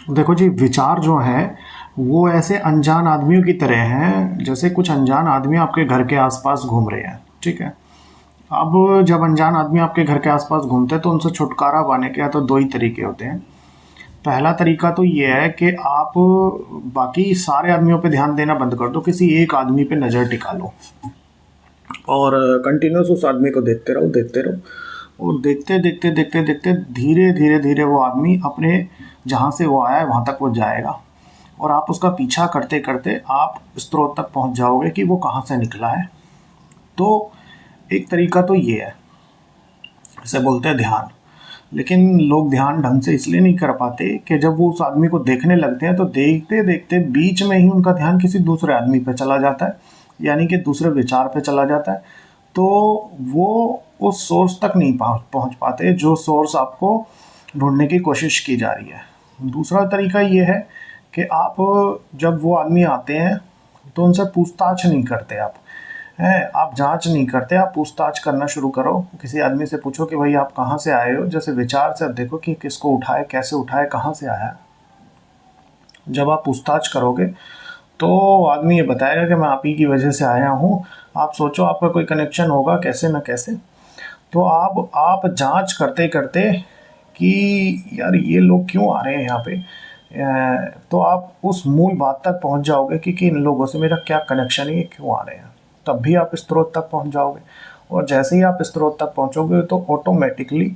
देखो जी, विचार जो हैं वो ऐसे अनजान आदमियों की तरह हैं, जैसे कुछ अनजान आदमी आपके घर के आसपास घूम रहे हैं, ठीक है। अब जब अनजान आदमी आपके घर के आसपास घूमते हैं तो उनसे छुटकारा पाने के या तो दो ही तरीके होते हैं। पहला तरीका तो ये है कि आप बाकी सारे आदमियों पे ध्यान देना बंद कर दो, किसी एक आदमी पे नज़र टिका लो और कंटिन्यूस उस आदमी को देखते रहो और देखते देखते देखते देखते धीरे धीरे धीरे वो आदमी अपने जहाँ से वो आया है वहाँ तक वो जाएगा और आप उसका पीछा करते करते आप स्रोत तक पहुँच जाओगे कि वो कहाँ से निकला है। तो एक तरीका तो ये है, इसे बोलते हैं ध्यान। लेकिन लोग ध्यान ढंग से इसलिए नहीं कर पाते कि जब वो उस आदमी को देखने लगते हैं तो देखते देखते बीच में ही उनका ध्यान किसी दूसरे आदमी पे चला जाता है, यानी कि दूसरे विचार पे चला जाता है। तो वो उस सोर्स तक नहीं पहुंच पाते जो सोर्स आपको ढूंढने की कोशिश की जा रही है। दूसरा तरीका ये है कि आप जब वो आदमी आते हैं तो उनसे पूछताछ नहीं करते, आप जांच नहीं करते, आप पूछताछ करना शुरू करो। किसी आदमी से पूछो कि भाई आप कहाँ से आए हो, जैसे विचार से आप देखो कि किसको उठाए, कैसे उठाए, कहाँ से आया। जब आप पूछताछ करोगे तो आदमी ये बताएगा कि मैं आप ही की वजह से आया हूँ। आप सोचो आपका कोई कनेक्शन होगा कैसे न कैसे। तो आप जांच करते करते कि यार ये लोग क्यों आ रहे हैं यहाँ पे, तो आप उस मूल बात तक पहुँच जाओगे कि इन लोगों से मेरा क्या कनेक्शन है, ये क्यों आ रहे हैं। तब भी आप स्रोत तक पहुँच जाओगे और जैसे ही आप स्रोत तक पहुँचोगे तो ऑटोमेटिकली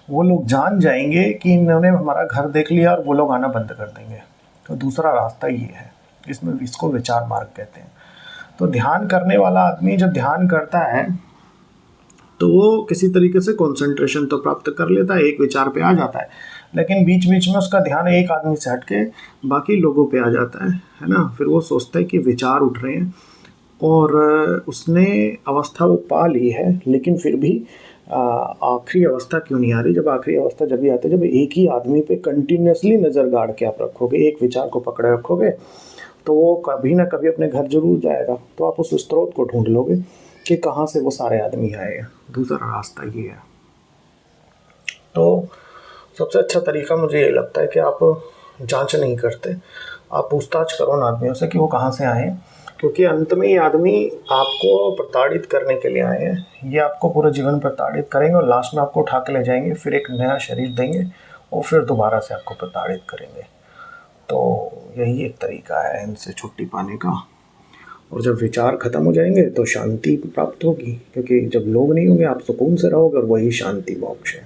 वो लोग जान जाएंगे कि इन्होंने हमारा घर देख लिया और वो लोग आना बंद कर देंगे। तो दूसरा रास्ता ये है, इसको विचार मार्ग कहते हैं। तो ध्यान करने वाला आदमी जब ध्यान करता है तो वो किसी तरीके से कंसंट्रेशन तो प्राप्त कर लेता है, एक विचार पे आ जाता है, लेकिन बीच बीच में उसका ध्यान एक आदमी से हट के बाकी लोगों पे आ जाता है ना। फिर वो सोचता है कि विचार उठ रहे हैं और उसने अवस्था वो पा ली है, लेकिन फिर भी आखिरी अवस्था क्यों नहीं आ रही। जब आखिरी अवस्था जब भी आती है जब एक ही आदमी पे कंटिन्यूसली नज़र गाड़ के आप रखोगे, एक विचार को पकड़े रखोगे, तो वो कभी ना कभी अपने घर जरूर जाएगा। तो आप उस स्रोत को ढूंढ लोगे कि कहाँ से वो सारे आदमी आए हैं। दूसरा रास्ता ये है। तो सबसे अच्छा तरीका मुझे ये लगता है कि आप जांच नहीं करते, आप पूछताछ करो उन आदमियों से कि वो कहाँ से आए हैं, क्योंकि अंत में ये आदमी आपको प्रताड़ित करने के लिए आए हैं। ये आपको पूरा जीवन प्रताड़ित करेंगे और लास्ट में आपको उठा के ले जाएंगे, फिर एक नया शरीर देंगे और फिर दोबारा से आपको प्रताड़ित करेंगे। तो यही एक तरीका है इनसे छुट्टी पाने का। और जब विचार खत्म हो जाएंगे तो शांति प्राप्त होगी, क्योंकि जब लोग नहीं होंगे आप सुकून से रहोगे और वही शांति मोक्ष है।